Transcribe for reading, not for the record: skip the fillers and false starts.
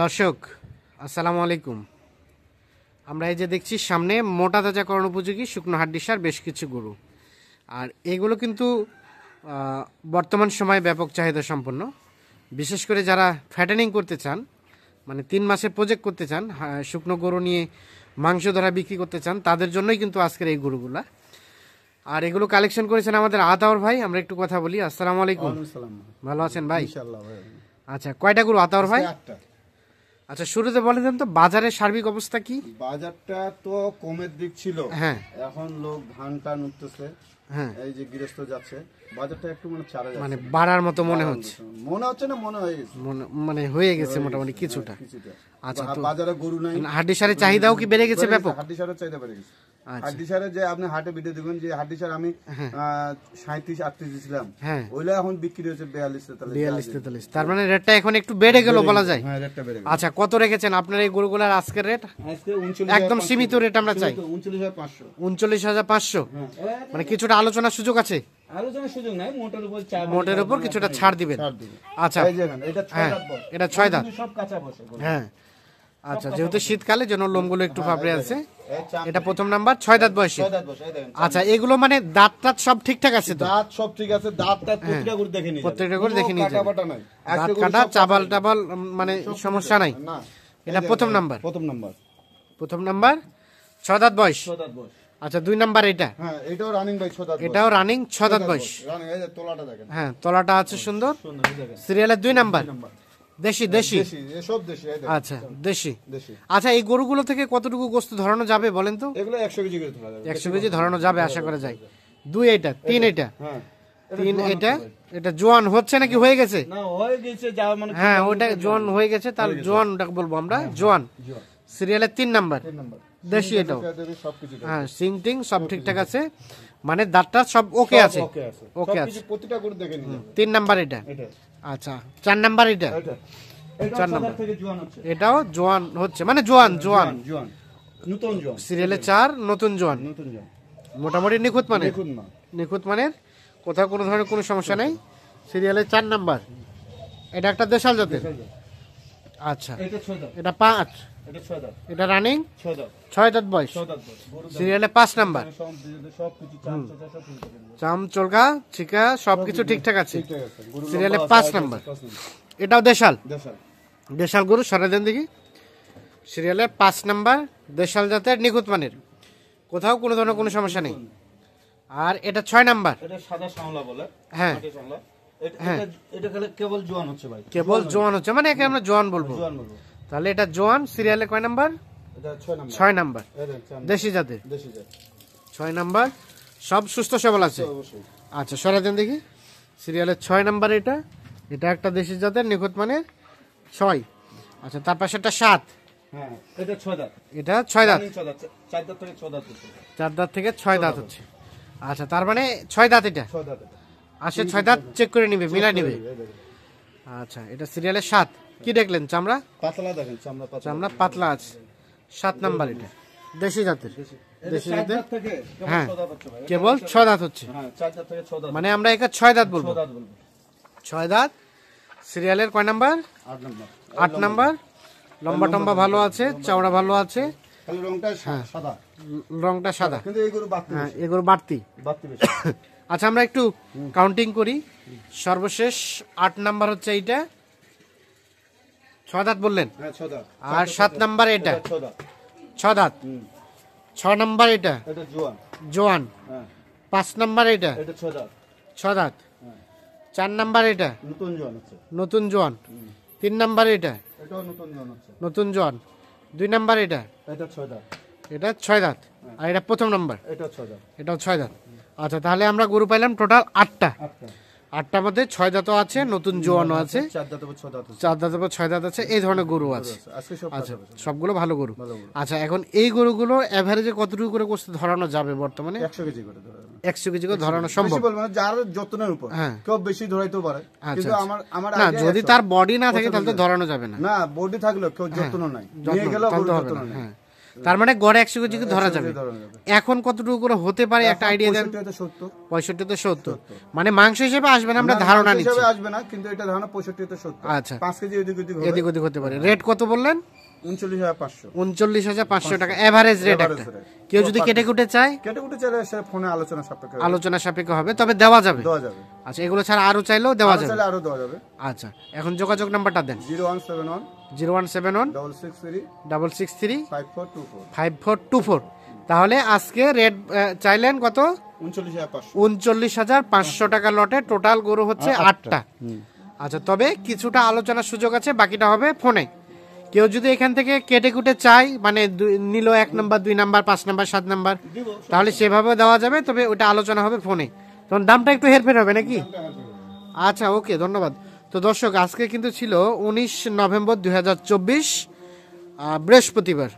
দর্শক আসসালামু আলাইকুম। আমরা এই যে দেখছি সামনে মোটা তাজাকরণ উপযোগী শুকনো হাড্ডিসার বেশ কিছু গরু, আর এগুলো কিন্তু বর্তমান সময়ে ব্যাপক চাহিদা সম্পন্ন। বিশেষ করে যারা ফ্যাটেনিং করতে চান, মানে 3 মাসের প্রজেক্ট করতে চান, শুকনো গরু নিয়ে মাংস ধরা বিক্রি করতে চান, তাদের জন্যই কিন্তু আজকের এই গরুগুলা। আর এগুলো কালেকশন করেছেন আমাদের আতাউর ভাই। আমরা একটু কথা বলি। আসসালামু আলাইকুম। ভালো আছেন ভাই? আচ্ছা, কয়টা গরু আতাউর ভাই? আচ্ছা, শুরুতে বলে দেন তো বাজারের সার্বিক অবস্থা কি? বাজারটা তো কমের দিক ছিল, হ্যাঁ এখন লোক ধান টান উঠতেছে, হ্যাঁ, এই যে গৃহস্থ যাচ্ছে, বাজারটা একটু চারা যাচ্ছে, মানে বাড়ার মতো মনে হচ্ছে না মনে হয়ে গেছে, মানে হয়ে গেছে মোটামুটি কিছুটা। আচ্ছা, তো বাজারে গরু নাই, হাড্ডিসারের চাহিদাও কি বেড়ে গেছে ব্যাপক? হাড্ডিসারের চাহিদা বেড়ে গেছে। হাড্ডিসারে যে আপনি হাটে ভিডিও দেখবেন যে হাড্ডিসার আমি 37-38 দিয়েছিলাম, ওইটা এখন বিক্রি হচ্ছে 42-43। তার মানে রেটটা এখন একটু বেড়ে গেল বলা যায়। হ্যাঁ, রেটটা বেড়ে গেছে। আচ্ছা, কত রেখেছেন আপনার এই গরুগুলার আজকের রেট? আজকে 39, একদম সীমিত রেট আমরা চাই। 39,500। 39,500, মানে কিছুটা আলোচনার সুযোগ আছে? আলোচনার সুযোগ নাই, মোটের উপর কিছুটা ছাড় দিবেন। আচ্ছা, এটা 6 দাঁত, সব কাঁচা বসে। হ্যাঁ। আচ্ছা, যেহেতু শীতকালে জন্য লোমগুলো একটু ফাবড়ে আছে। এটা প্রথম নাম্বার, 6 দাঁত বয়সী। আচ্ছা, এগুলো মানে দাঁত টাত সব ঠিকঠাক আছে তো? দাঁত সব ঠিক আছে, দাঁত টাত প্রত্যেকটা করে দেখে নিয়ে, প্রত্যেকটা করে দেখে নিয়ে যাবেন। দাঁত কাটা চাবাল টাবাল মানে সমস্যা নাই। এটা প্রথম নাম্বার। প্রথম নাম্বার 6 দাঁত বয়স। আচ্ছা, 2 নাম্বার এটা? হ্যাঁ, এটাও রানিং ভাই 6 দাঁত। এটাও রানিং 6 দাঁত বয়স। রানিং, এই যে তোলাটা দেখেন। হ্যাঁ, তলাটা আছে সুন্দর। সিরিয়ালের 2 নাম্বার দেশি। সব দেশি। আচ্ছা, দেশি। আচ্ছা, এই গরুগুলো থেকে কতটুকু গোস্ত ধরানো যাবে বলেন তো? এগুলো 100 কেজি করে ধরা যাবে। 100 কেজি ধরানো যাবে আশা করা যায়। 2 এটা, 3 এটা। হ্যাঁ, 3 এটা। এটা জোয়ান হচ্ছে নাকি হয়ে গেছে? না, হয়ে গেছে যা, মানে হ্যাঁ, ওটা জোয়ান হয়ে গেছে, তার জোয়ান ওটা বলবো আমরা, জোয়ান। সিরিয়ালের 3 নাম্বার দেশি এটাও। হ্যাঁ, সিং টিং সব ঠিকঠাক আছে, মানে দাঁতটা সব ওকে আছে। ওকে আছে, প্রতিটা করে দেখে নিন। 3 নাম্বার এটা। আচ্ছা, 4 নাম্বার এটা। 4 নাম্বার এটাও জোয়ান হচ্ছে, মানে জোয়ান নতুন জোয়ান। সিরিয়ালে 4 নতুন জোয়ান। মোটামুটি নিখুঁত মানের, কোথাও কোনো ধরনের কোনো সমস্যা নেই। সিরিয়ালে 4 নাম্বার। এটা একটা দেশাল জাতের। আচ্ছা, এটা 5। এটা রানিং 6 দাঁত বয়স। সিরিয়ালে 5 নাম্বার। চাম চলকা চিকা সবকিছু ঠিকঠাক আছে। সিরিয়ালে 5 নাম্বার। এটাও দেশাল গরু, সরে দেন দেখি। সিরিয়ালের 5 নাম্বার, দেশাল জাতের, নিখুঁত মানের, কোথাও কোনো ধরনের কোনো সমস্যা নেই। আর এটা 6 নাম্বার। এটা সাদা শাওলা বলে। হ্যাঁ, এটা কেবল জোয়ান হচ্ছে ভাই, কেবল জোয়ান হচ্ছে, মানে একে আমরা জোয়ান বলবো। তাহলে এটা জোয়ান। সিরিয়ালে কয় নাম্বার? এটা 6 নাম্বার। 6 নাম্বার, দেশি জাতের। 6 নাম্বার, সব সুস্থ সবল আছে। আচ্ছা, সরে দেন দেখি। সিরিয়ালের 6 নাম্বার এটা একটা দেশি জাতের, নিখুঁত মানের, 6। আচ্ছা, তার পাশে একটা 7। হ্যাঁ, এটা 6 দাঁত। এটা 6 দাঁত। 4 দাঁত থেকে 6 দাঁত হচ্ছে। 4 দাঁত থেকে 6 দাঁত হচ্ছে। আচ্ছা, তার মানে 6 দাঁত। এটা 6 দাঁত। আসে 6 দাঁত চেক করে নিবে, মিলাই নিবে। আচ্ছা, এটা সিরিয়ালে 7। কি দেখলেন? চামড়া পাতলা দেখেন, চামড়া পাতলা আছে। 7 নাম্বার এটা দেশি জাতের। হ্যাঁ, কেবল 6 দাঁত হচ্ছে। হ্যাঁ, 4 দাঁত থেকে 6 দাঁত, মানে আমরা একে 6 দাঁত বলবো। 6 দাঁত। সিরিয়ালের কয় নাম্বার? 8 নাম্বার। লম্বা টম্বা ভালো আছে, চওড়া ভালো আছে। খালি রংটা সাদা। রংটা সাদা, কিন্তু এগুলো বাড়তি। হ্যাঁ, এগুলো বাড়তি বেশি। আচ্ছা, আমরা একটু কাউন্টিং করি। সর্বশেষ 8 নাম্বার হচ্ছে এইটা, 6 দাঁত বললেন। হ্যাঁ, 6 দাঁত। আর 7 নাম্বার এটা 6 দাঁত। 6 নাম্বার এটা জোয়ান। 5 নাম্বার এটা 6 দাঁত। 4 নাম্বার এটা নতুন জোয়ান। 3 নাম্বার এটা নতুন জোয়ান। 2 নাম্বার এটা 6 দাঁত। আর এটা প্রথম নাম্বার, এটাও 6 দাঁত। আচ্ছা, তাহলে আমরা গরু পাইলাম টোটাল 8টা। 8টার মধ্যে 6 দাঁতও আছে, নতুন জোয়ানও আছে, 4 দাঁত বা 6 দাঁত আছে, এই ধরনের গরু আছে। আচ্ছা, সবগুলো ভালো গরু। আচ্ছা, এখন এই গরুগুলো এভারেজে কতটুকু করে গোশত ধরানো যাবে বর্তমানে? 100 কেজি করে 100 কেজি করে ধরানো সম্ভব। যার যত্নের উপর, কেউ বেশি ধরাইতেও পারে, কিন্তু আমার না, যদি তার বডি না থাকে তাহলে তো ধরানো যাবে না। না, বডি থাকলেও কেউ যত্ন নাই, নিয়ে গেলেও যত্ন নাই। তার মানে গড়ে 100 কেজি ধরা যাবে। ধরা যাবে। এখন কতটুকু করে হতে পারে একটা আইডিয়া দেন? 65 থেকে 70 মানে মাংস হিসেবে আসবে না, আমরা ধারণা নিচ্ছি। হিসেবে আসবে না, কিন্তু এটা ধারণা 65 থেকে 70। আচ্ছা 5 কেজি এদিক ওদিক হতে পারে। রেট কত বললেন? 39,500। 39,500 টাকা এভারেজ রেট একটা। কেউ যদি কেটে কুটে চায়, চাইলে সে ফোনে আলোচনা সাপেক্ষে হবে, তবে দেওয়া যাবে। দেওয়া যাবে। আচ্ছা এগুলো ছাড়া আরো চাইলেও দেওয়া যাবে? আরো দেওয়া যাবে। আচ্ছা এখন যোগাযোগ নাম্বারটা দেন। 0171 663 5424। তাহলে আজকে রেট চাইলেন কত? 39,500 টাকা লটে। টোটাল গরু হচ্ছে 8টা। আচ্ছা তবে কিছুটা আলোচনার সুযোগ আছে, বাকিটা হবে ফোনে। কেউ যদি এখান থেকে কেটে কুটে চাই, মানে নিল 1 নাম্বার 2 নাম্বার 5 নাম্বার 7 নাম্বার, তাহলে সেভাবে দেওয়া যাবে, তবে ওটা আলোচনা হবে ফোনে। তখন দামটা একটু হেরফের হবে নাকি? আচ্ছা ওকে, ধন্যবাদ। তো দর্শক আজকে কিন্তু ছিল 19 নভেম্বর 2024 বৃহস্পতিবার।